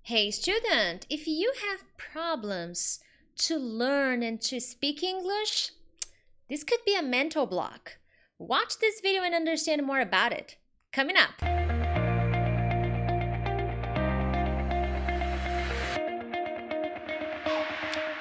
Hey student, if you have problems to learn and to speak English, this could be a mental block. Watch this video and understand more about it. Coming up.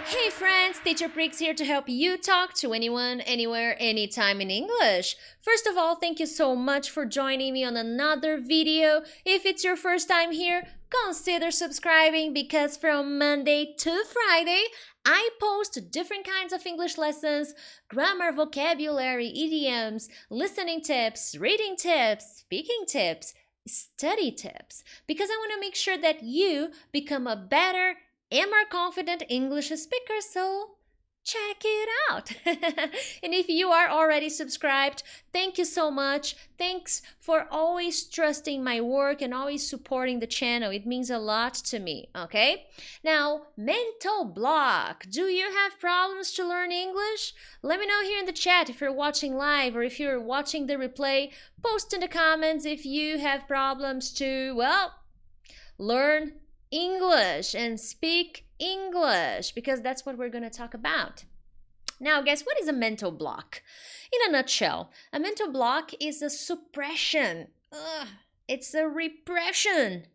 Hey friends, Teacher Prix here to help you talk to anyone, anywhere, anytime in English. First of all, thank you so much for joining me on another video. If it's your first time here, consider subscribing because from Monday to Friday, I post different kinds of English lessons, grammar, vocabulary, idioms, listening tips, reading tips, speaking tips, study tips, because I want to make sure that you become a better and more confident English speaker, so check it out. And if you are already subscribed, thank you so much. Thanks for always trusting my work and always supporting the channel. It means a lot to me, okay? Now, mental block. Do you have problems to learn English? Let me know here in the chat if you're watching live or if you're watching the replay. Post in the comments if you have problems to, well, learn English and speak English, because that's what we're going to talk about. Now, guys, what is a mental block? In a nutshell, a mental block is a suppression. It's a repression.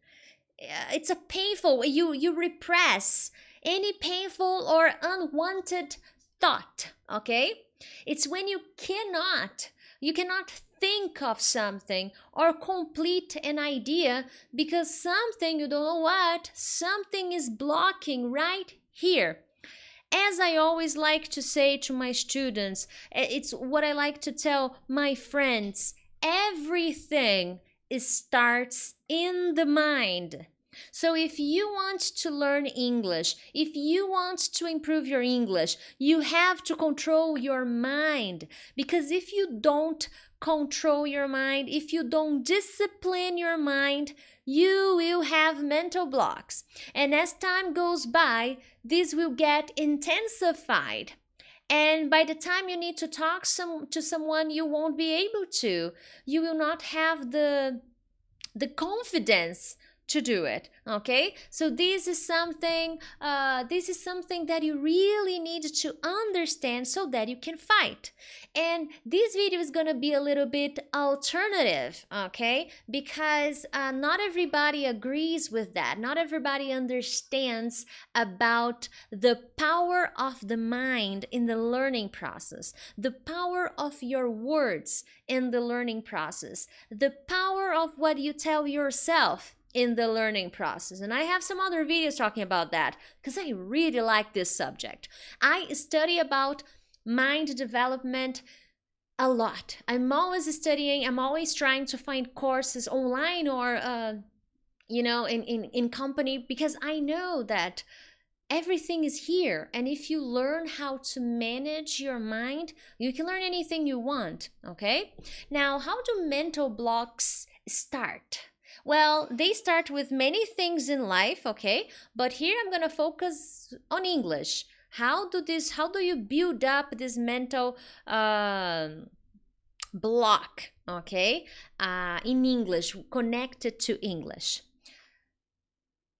It's a painful, you repress any painful or unwanted thought, okay? It's when you cannot think of something or complete an idea because something, you don't know what, something is blocking right here. As I always like to say to my students, it's what I like to tell my friends, everything starts in the mind. So if you want to learn English, if you want to improve your English, you have to control your mind, because if you don't control your mind, if you don't discipline your mind, you will have mental blocks. And as time goes by, this will get intensified. And by the time you need to talk to someone, you won't be able to. You will not have the confidence to do it, okay? So this is something that you really need to understand so that you can fight. And this video is gonna be a little bit alternative, okay? Because not everybody agrees with that. Not everybody understands about the power of the mind in the learning process, the power of your words in the learning process, the power of what you tell yourself in the learning process. And I have some other videos talking about that because I really like this subject. I study about mind development a lot. I'm always studying, I'm always trying to find courses online or in company, because I know that everything is here, and if you learn how to manage your mind, you can learn anything you want, okay? Now, how do mental blocks start? Well, they start with many things in life, okay? But here I'm gonna focus on English. How do you build up this mental block, okay? In English, connected to English.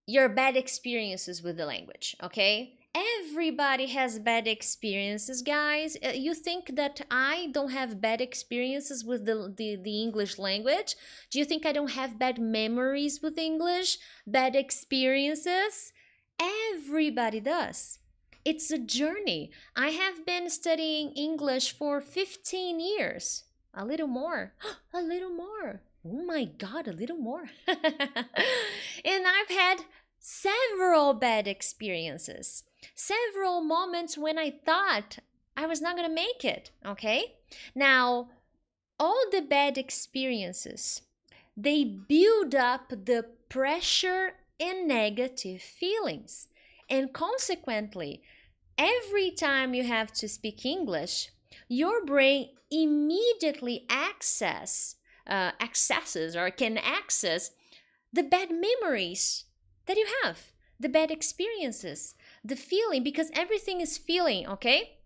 Your bad experiences with the language, okay? Everybody has bad experiences, guys. You think that I don't have bad experiences with the English language? Do you think I don't have bad memories with English? Bad experiences? Everybody does. It's a journey. I have been studying English for 15 years. A little more. A little more. Oh my God, a little more. And I've had several bad experiences. Several moments when I thought I was not going to make it, okay? Now, all the bad experiences, they build up the pressure and negative feelings. And consequently, every time you have to speak English, your brain immediately accesses or can access the bad memories that you have, the bad experiences, the feeling, because everything is feeling, okay?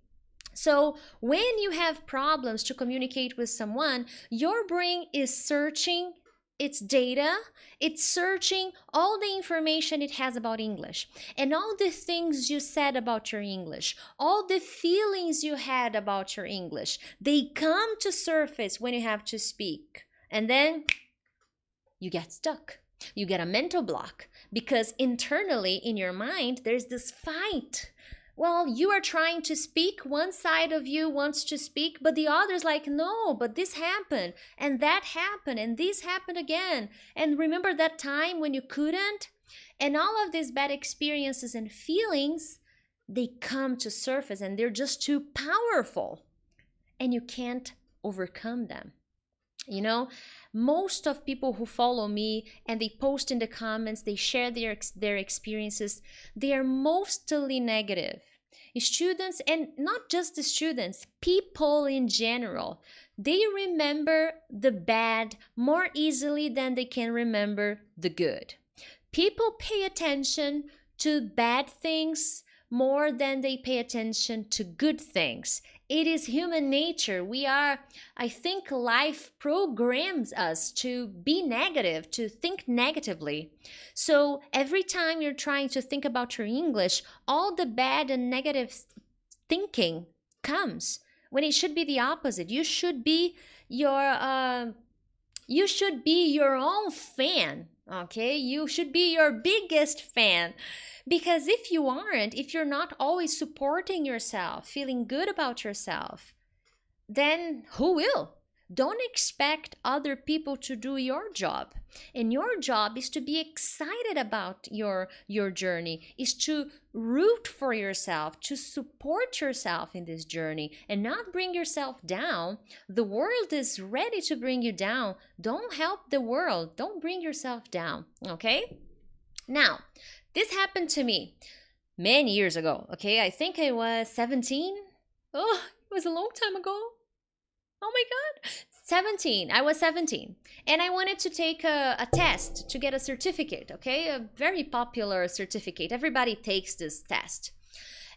So when you have problems to communicate with someone, your brain is searching It's data, it's searching all the information it has about English and all the things you said about your English, all the feelings you had about your English. They come to surface when you have to speak. And then you get stuck. You get a mental block because internally in your mind, there's this fight. Well, you are trying to speak, one side of you wants to speak, but the other's like, no, but this happened, and that happened, and this happened again. And remember that time when you couldn't? And all of these bad experiences and feelings, they come to surface and they're just too powerful. And you can't overcome them. You know, most of people who follow me and they post in the comments, they share their experiences, they are mostly negative. Students, and not just the students, people in general, they remember the bad more easily than they can remember the good. People pay attention to bad things more than they pay attention to good things. It is human nature. I think life programs us to be negative, to think negatively. So every time you're trying to think about your English, all the bad and negative thinking comes when it should be the opposite. You should be your own fan. Okay, you should be your biggest fan. Because if you aren't, if you're not always supporting yourself, feeling good about yourself, then who will? Don't expect other people to do your job. And your job is to be excited about your journey, is to root for yourself, to support yourself in this journey and not bring yourself down. The world is ready to bring you down. Don't help the world. Don't bring yourself down, okay? Now, this happened to me many years ago, okay? I think I was 17. Oh, it was a long time ago. Oh my God. 17. I was 17. And I wanted to take a test to get a certificate, okay? A very popular certificate. Everybody takes this test.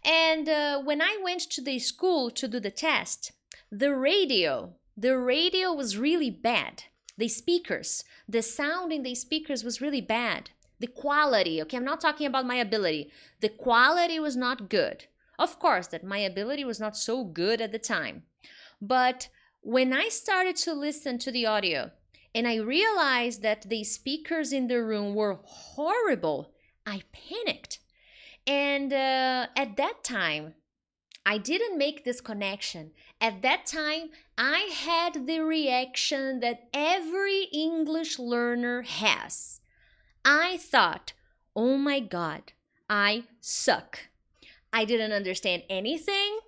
And when I went to the school to do the test, the radio was really bad. The speakers, the sound in the speakers was really bad. The quality, okay, I'm not talking about my ability. The quality was not good. Of course, that my ability was not so good at the time. But when I started to listen to the audio and I realized that the speakers in the room were horrible, I panicked. And at that time, I didn't make this connection. At that time, I had the reaction that every English learner has. I thought, oh my God, I suck. I didn't understand anything.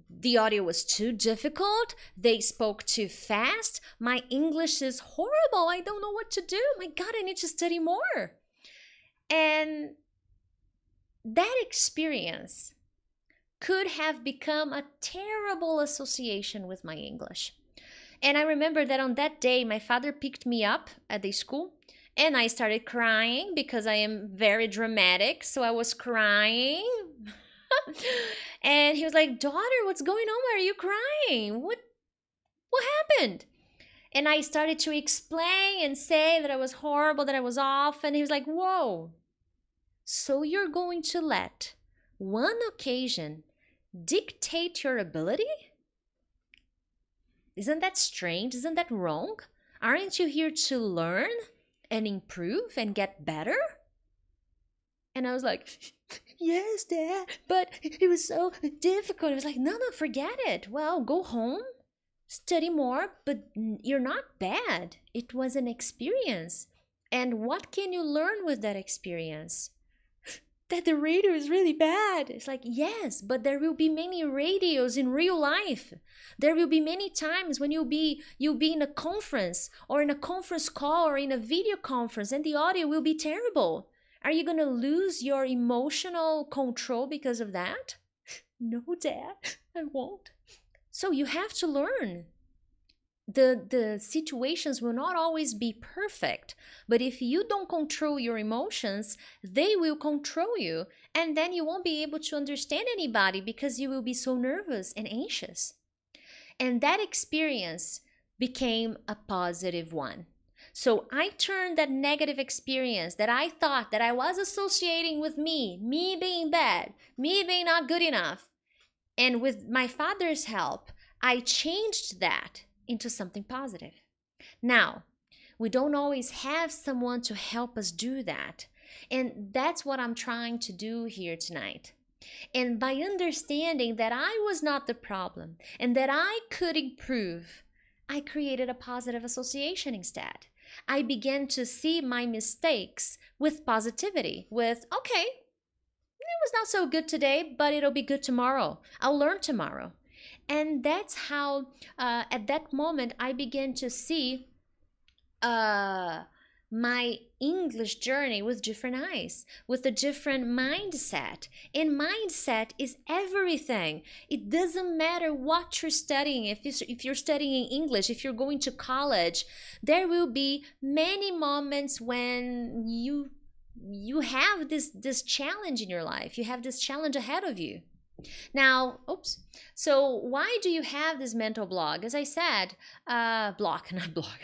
The audio was too difficult. They spoke too fast. My English is horrible. I don't know what to do. My God, I need to study more. And that experience could have become a terrible association with my English. And I remember that on that day, my father picked me up at the school. And I started crying because I am very dramatic. So I was crying. And he was like, daughter, what's going on? Why are you crying? What happened? And I started to explain and say that I was horrible, that I was off. And he was like, whoa. So you're going to let one occasion dictate your ability? Isn't that strange? Isn't that wrong? Aren't you here to learn and improve and get better? And I was like, yes, Dad, but it was so difficult. It was like, no, forget it. Well, go home, study more, but you're not bad. It was an experience. And what can you learn with that experience? That the radio is really bad. It's like, yes, but there will be many radios in real life. There will be many times when you'll be in a conference or in a conference call or in a video conference and the audio will be terrible. Are you going to lose your emotional control because of that? No, Dad, I won't. So you have to learn. The situations will not always be perfect, but if you don't control your emotions, they will control you, and then you won't be able to understand anybody because you will be so nervous and anxious. And that experience became a positive one. So I turned that negative experience that I thought that I was associating with me being bad, me being not good enough. And with my father's help, I changed that into something positive. Now, we don't always have someone to help us do that. And that's what I'm trying to do here tonight. And by understanding that I was not the problem and that I could improve, I created a positive association instead. I began to see my mistakes with positivity, with, okay, it was not so good today, but it'll be good tomorrow. I'll learn tomorrow. And that's how, at that moment, I began to see my English journey with different eyes, with a different mindset. And mindset is everything. It doesn't matter what you're studying. If you're studying English, if you're going to college, there will be many moments when you have this challenge in your life. You have this challenge ahead of you. Now, oops. So why do you have this mental block? As I said, block, not block.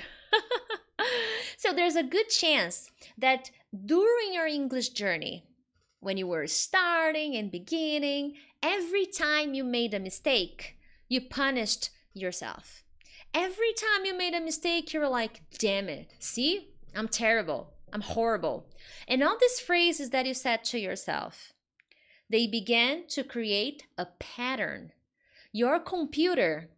So there's a good chance that during your English journey, when you were starting and beginning, every time you made a mistake, you punished yourself. Every time you made a mistake, you were like, damn it, see, I'm terrible, I'm horrible. And all these phrases that you said to yourself, they began to create a pattern. Your computer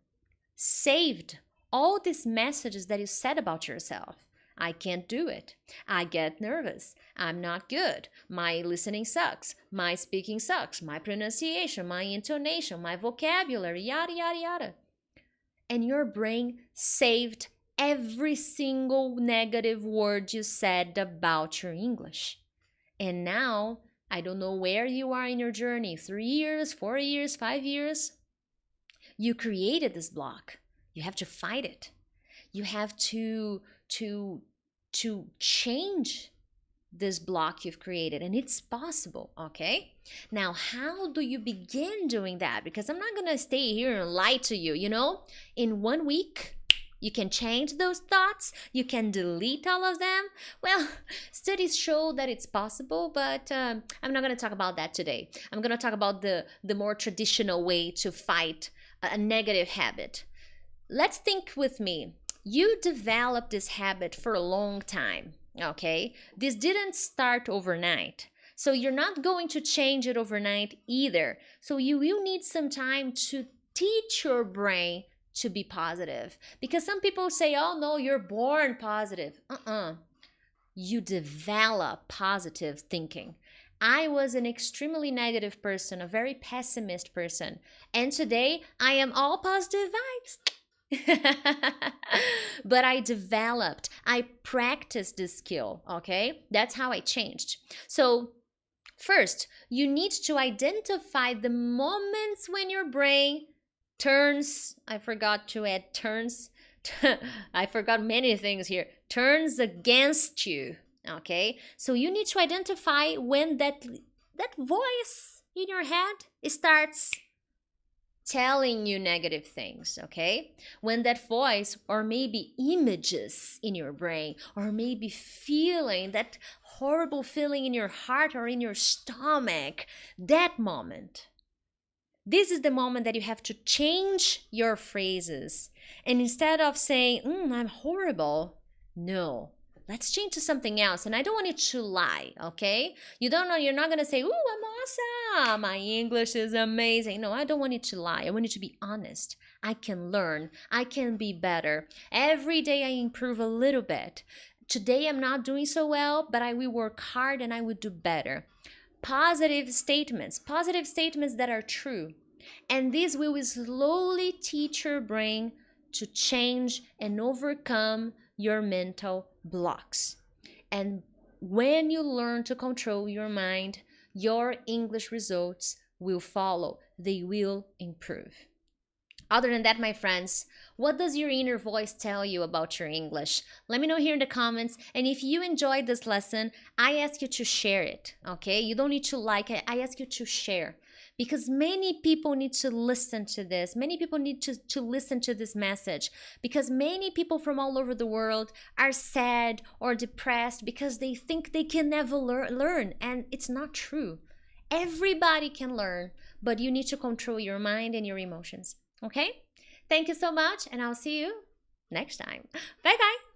saved all these messages that you said about yourself. I can't do it. I get nervous. I'm not good. My listening sucks. My speaking sucks. My pronunciation, my intonation, my vocabulary, yada, yada, yada. And your brain saved every single negative word you said about your English. And now, I don't know where you are in your journey, 3 years, 4 years, 5 years. You created this block. You have to fight it. You have to change this block you've created, and it's possible, okay? Now, how do you begin doing that? Because I'm not gonna stay here and lie to you, In 1 week, you can change those thoughts. You can delete all of them. Well, studies show that it's possible, but I'm not gonna talk about that today. I'm gonna talk about the more traditional way to fight a negative habit. Let's think with me. You developed this habit for a long time, okay? This didn't start overnight. So you're not going to change it overnight either. So you will need some time to teach your brain to be positive. Because some people say, oh no, you're born positive. You develop positive thinking. I was an extremely negative person, a very pessimist person. And today I am all positive vibes. But I practiced this skill, okay? That's how I changed. So first, you need to identify the moments when your brain turns, I forgot to add turns, I forgot many things here, turns against you, okay? So you need to identify when that voice in your head starts telling you negative things, okay? When that voice, or maybe images in your brain, or maybe feeling, that horrible feeling in your heart or in your stomach, that moment. This is the moment that you have to change your phrases. And instead of saying, I'm horrible, no. Let's change to something else. And I don't want you to lie, okay? You're not going to say, I'm awesome. My English is amazing. No, I don't want you to lie. I want you to be honest. I can learn. I can be better. Every day I improve a little bit. Today I'm not doing so well, but I will work hard and I will do better. Positive statements that are true. And this will slowly teach your brain to change and overcome your mental blocks. And when you learn to control your mind, your English results will follow. They will improve. Other than that, my friends, what does your inner voice tell you about your English? Let me know here in the comments. And if you enjoyed this lesson, I ask you to share it, okay? You don't need to like it. I ask you to share. because many people need to listen to this. Many people need to listen to this message, because many people from all over the world are sad or depressed because they think they can never learn, and it's not true. Everybody can learn, but you need to control your mind and your emotions. Okay? Thank you so much, and I'll see you next time. Bye bye.